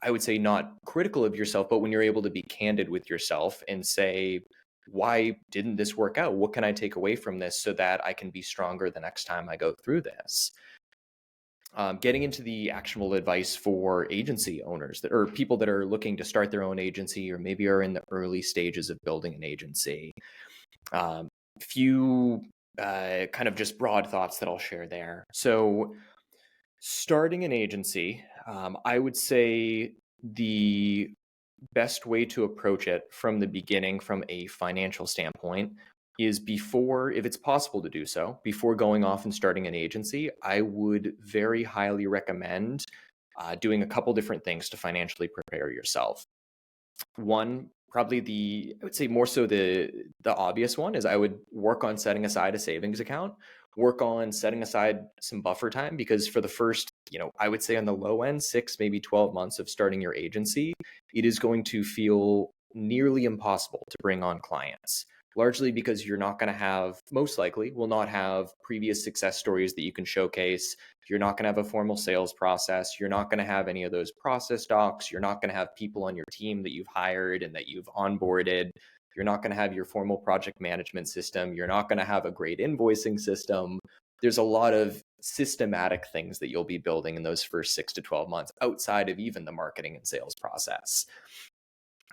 I would say, not critical of yourself, but when you're able to be candid with yourself and say, why didn't this work out? What can I take away from this so that I can be stronger the next time I go through this? Getting into the actionable advice for agency owners or people that are looking to start their own agency, or maybe are in the early stages of building an agency. Few kind of just broad thoughts that I'll share there. So starting an agency, I would say the best way to approach it from the beginning, from a financial standpoint, is before, if it's possible to do so, before going off and starting an agency, I would very highly recommend doing a couple different things to financially prepare yourself. One, probably I would say more so the obvious one, is I would work on setting aside a savings account, work on setting aside some buffer time, because for the first, I would say on the low end, 6, maybe 12 months of starting your agency, it is going to feel nearly impossible to bring on clients. Largely because you're not going to have, most likely, will not have previous success stories that you can showcase. You're not going to have a formal sales process. You're not going to have any of those process docs. You're not going to have people on your team that you've hired and that you've onboarded. You're not going to have your formal project management system. You're not going to have a great invoicing system. There's a lot of systematic things that you'll be building in those first 6 to 12 months outside of even the marketing and sales process.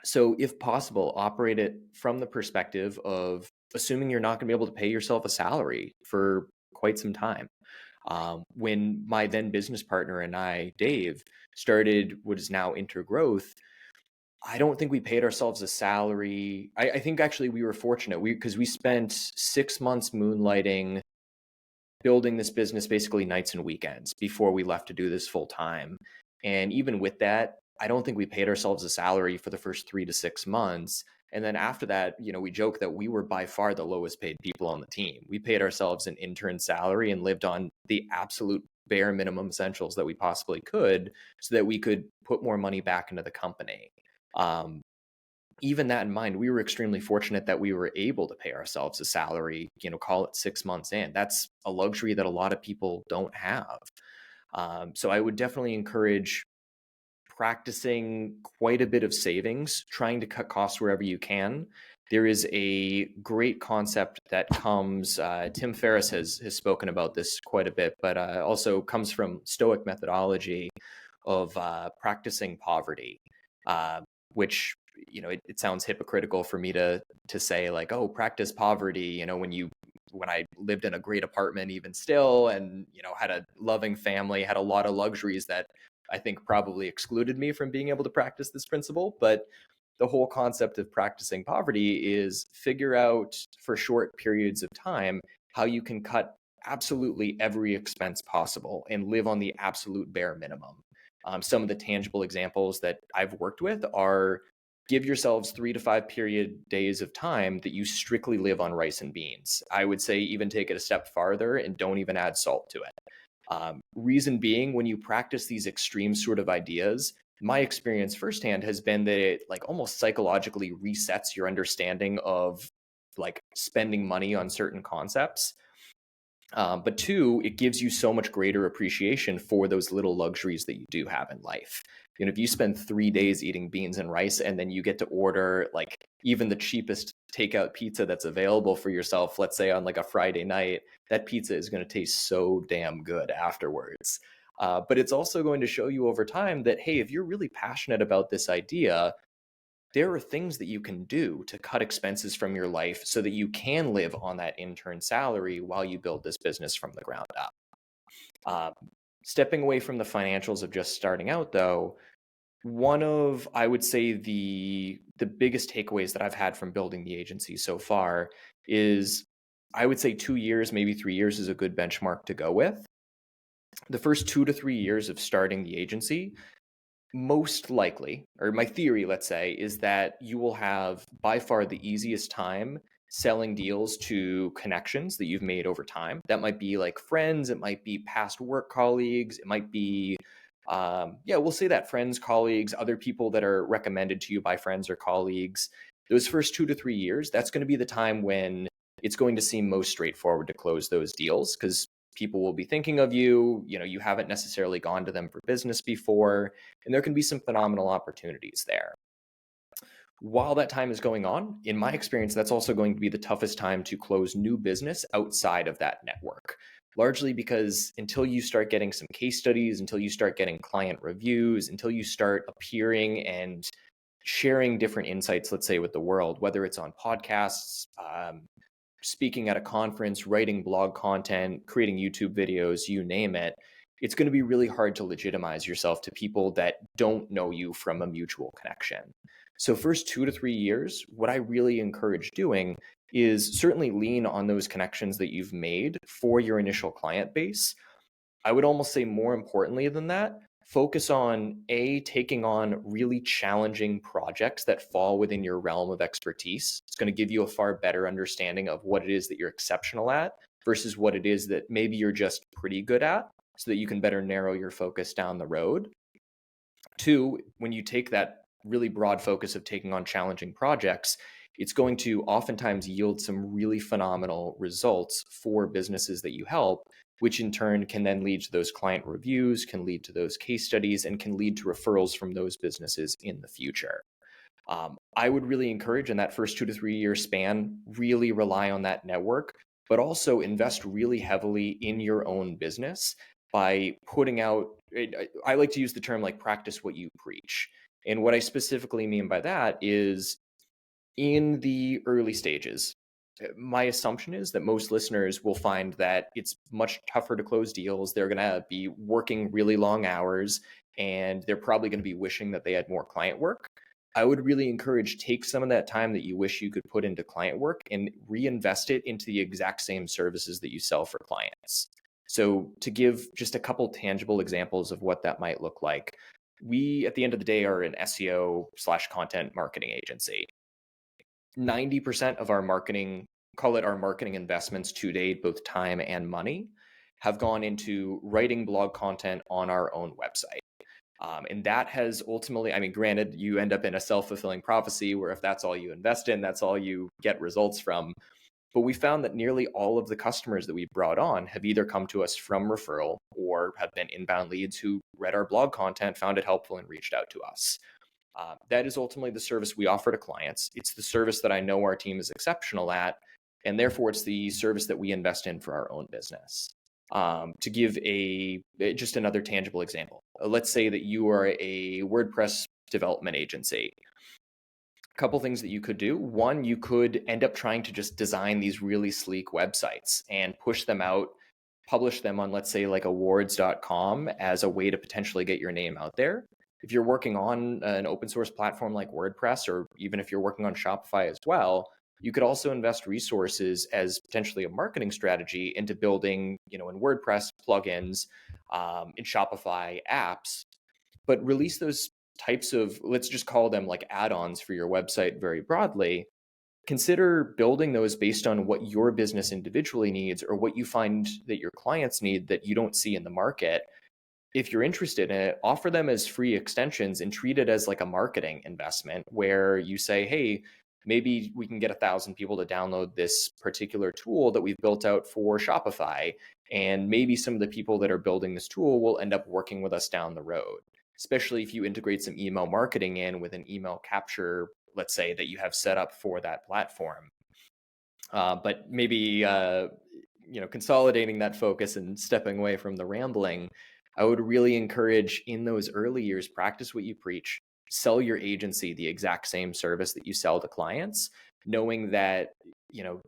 So if possible, operate it from the perspective of assuming you're not going to be able to pay yourself a salary for quite some time. When my then business partner and I, Dave, started what is now Intergrowth, I don't think we paid ourselves a salary. I think actually we were fortunate because we spent 6 months moonlighting, building this business basically nights and weekends before we left to do this full time. And even with that, I don't think we paid ourselves a salary for the first 3 to 6 months. And then after that, we joke that we were by far the lowest paid people on the team. We paid ourselves an intern salary and lived on the absolute bare minimum essentials that we possibly could so that we could put more money back into the company. Even that in mind, we were extremely fortunate that we were able to pay ourselves a salary, call it 6 months in. That's a luxury that a lot of people don't have. So I would definitely encourage practicing quite a bit of savings, trying to cut costs wherever you can, there is a great concept that comes, Tim Ferriss has spoken about this quite a bit, but also comes from Stoic methodology of practicing poverty, uh, which, it sounds hypocritical for me to say like, oh, practice poverty, when I lived in a great apartment even still, and, had a loving family, had a lot of luxuries that I think probably excluded me from being able to practice this principle. But the whole concept of practicing poverty is figure out for short periods of time how you can cut absolutely every expense possible and live on the absolute bare minimum. Some of the tangible examples that I've worked with are: give yourselves 3 to 5 period days of time that you strictly live on rice and beans. I would say even take it a step farther and don't even add salt to it. Reason being, when you practice these extreme sort of ideas, my experience firsthand has been that it like almost psychologically resets your understanding of like spending money on certain concepts. But two, it gives you so much greater appreciation for those little luxuries that you do have in life. If you spend 3 days eating beans and rice, and then you get to order like even the cheapest takeout pizza that's available for yourself, let's say on like a Friday night, that pizza is going to taste so damn good afterwards. But it's also going to show you over time that, hey, if you're really passionate about this idea, there are things that you can do to cut expenses from your life so that you can live on that intern salary while you build this business from the ground up. Stepping away from the financials of just starting out, though, one of, I would say, the biggest takeaways that I've had from building the agency so far is, I would say 2 years, maybe 3 years is a good benchmark to go with. The first 2 to 3 years of starting the agency, most likely, or my theory, let's say, is that you will have by far the easiest time selling deals to connections that you've made over time. That might be like friends, it might be past work colleagues, it might be, we'll say that friends, colleagues, other people that are recommended to you by friends or colleagues. Those first 2 to 3 years, that's going to be the time when it's going to seem most straightforward to close those deals, because people will be thinking of you. You haven't necessarily gone to them for business before, and there can be some phenomenal opportunities there. While that time is going on, in my experience, that's also going to be the toughest time to close new business outside of that network, largely because until you start getting some case studies, until you start getting client reviews, until you start appearing and sharing different insights, let's say, with the world, whether it's on podcasts, speaking at a conference, writing blog content, creating YouTube videos, you name it, it's going to be really hard to legitimize yourself to people that don't know you from a mutual connection. So first 2 to 3 years, what I really encourage doing is certainly lean on those connections that you've made for your initial client base. I would almost say more importantly than that, focus on taking on really challenging projects that fall within your realm of expertise. It's going to give you a far better understanding of what it is that you're exceptional at versus what it is that maybe you're just pretty good at, so that you can better narrow your focus down the road. Two, when you take that really broad focus of taking on challenging projects, it's going to oftentimes yield some really phenomenal results for businesses that you help, which in turn can then lead to those client reviews, can lead to those case studies, and can lead to referrals from those businesses in the future. I would really encourage in that first 2 to 3 year span, really rely on that network, but also invest really heavily in your own business by putting out, I like to use the term like practice what you preach. And what I specifically mean by that is, in the early stages, my assumption is that most listeners will find that it's much tougher to close deals. They're going to be working really long hours, and they're probably going to be wishing that they had more client work. I would really encourage, take some of that time that you wish you could put into client work and reinvest it into the exact same services that you sell for clients. So to give just a couple tangible examples of what that might look like, we, at the end of the day, are an SEO/content marketing agency. 90% of our marketing, call it our marketing investments to date, both time and money, have gone into writing blog content on our own website. And that has ultimately, granted, you end up in a self-fulfilling prophecy where if that's all you invest in, that's all you get results from. But we found that nearly all of the customers that we've brought on have either come to us from referral or have been inbound leads who read our blog content, found it helpful, and reached out to us. That is ultimately the service we offer to clients. It's the service that I know our team is exceptional at, and therefore it's the service that we invest in for our own business. To give just another tangible example, let's say that you are a WordPress development agency. A couple things that you could do. One, you could end up trying to just design these really sleek websites and push them out, publish them on, let's say, like awards.com as a way to potentially get your name out there. If you're working on an open source platform like WordPress, or even if you're working on Shopify as well, you could also invest resources as potentially a marketing strategy into building, in WordPress plugins, in Shopify apps, but release those types of, let's just call them like add-ons for your website very broadly. Consider building those based on what your business individually needs or what you find that your clients need that you don't see in the market. If you're interested in it, offer them as free extensions and treat it as like a marketing investment where you say, hey, maybe we can get 1,000 people to download this particular tool that we've built out for Shopify. And maybe some of the people that are building this tool will end up working with us down the road, especially if you integrate some email marketing in with an email capture, let's say, that you have set up for that platform. But maybe, consolidating that focus and stepping away from the rambling, I would really encourage in those early years, practice what you preach, sell your agency the exact same service that you sell to clients, knowing that,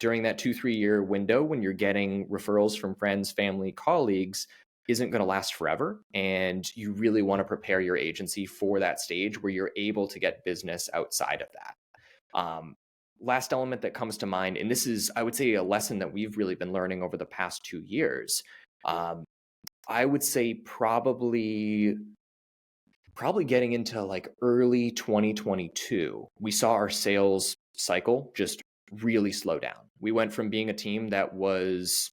during that 2-3 year window when you're getting referrals from friends, family, colleagues, isn't going to last forever. And you really want to prepare your agency for that stage where you're able to get business outside of that. Last element that comes to mind, and this is, I would say, a lesson that we've really been learning over the past 2 years. I would say probably getting into like early 2022, we saw our sales cycle just really slow down. We went from being a team that was,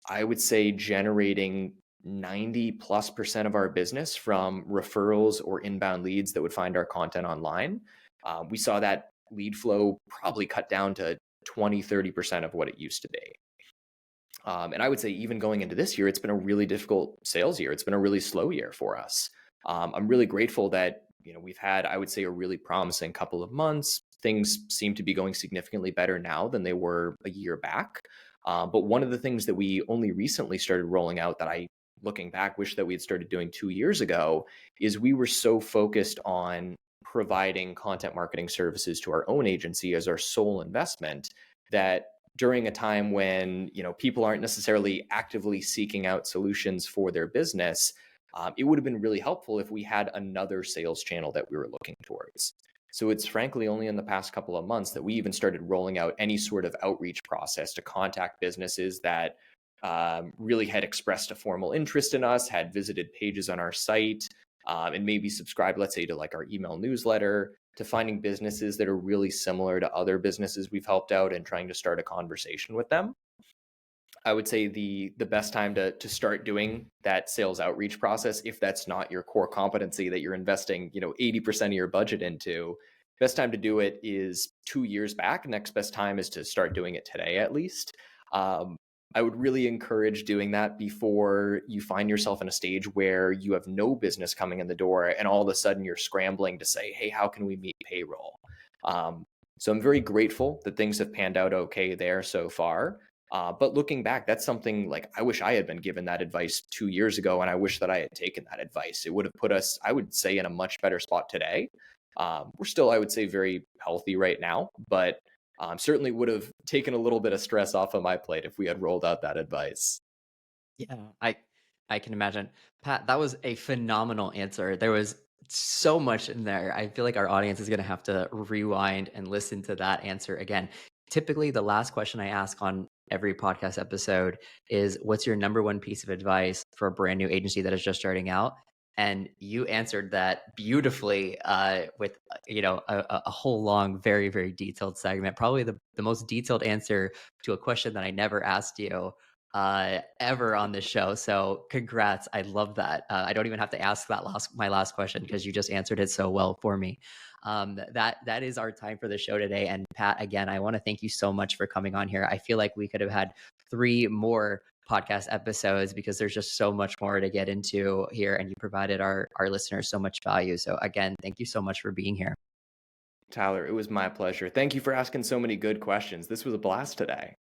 I would say, generating 90+% of our business from referrals or inbound leads that would find our content online. We saw that lead flow probably cut down to 20-30% of what it used to be. And I would say even going into this year, it's been a really difficult sales year. It's been a really slow year for us. I'm really grateful that, we've had, I would say, a really promising couple of months. Things seem to be going significantly better now than they were a year back. But one of the things that we only recently started rolling out that I, looking back, wish that we had started doing 2 years ago is we were so focused on providing content marketing services to our own agency as our sole investment that during a time when, people aren't necessarily actively seeking out solutions for their business, it would have been really helpful if we had another sales channel that we were looking towards. So it's frankly only in the past couple of months that we even started rolling out any sort of outreach process to contact businesses that really had expressed a formal interest in us, had visited pages on our site, and maybe subscribed, let's say, to like our email newsletter, to finding businesses that are really similar to other businesses we've helped out and trying to start a conversation with them. I would say the best time to start doing that sales outreach process, if that's not your core competency that you're investing, 80% of your budget into, best time to do it is 2 years back. Next best time is to start doing it today, at least. I would really encourage doing that before you find yourself in a stage where you have no business coming in the door and all of a sudden you're scrambling to say, hey, how can we meet payroll? So I'm very grateful that things have panned out okay there so far. But looking back, that's something like I wish I had been given that advice 2 years ago, and I wish that I had taken that advice. It would have put us, I would say, in a much better spot today. We're still, I would say, very healthy right now, but certainly would have taken a little bit of stress off of my plate if we had rolled out that advice. Yeah, I can imagine. Pat, that was a phenomenal answer. There was so much in there. I feel like our audience is going to have to rewind and listen to that answer again. Typically, the last question I ask on every podcast episode is, what's your number one piece of advice for a brand new agency that is just starting out? And you answered that beautifully with a whole long, very, very detailed segment. Probably the most detailed answer to a question that I never asked you ever on this show. So congrats. I love that. I don't even have to ask my last question because you just answered it so well for me. That is our time for the show today. And Pat, again, I want to thank you so much for coming on here. I feel like we could have had 3 more podcast episodes because there's just so much more to get into here. And you provided our listeners so much value. So again, thank you so much for being here. Tyler, it was my pleasure. Thank you for asking so many good questions. This was a blast today.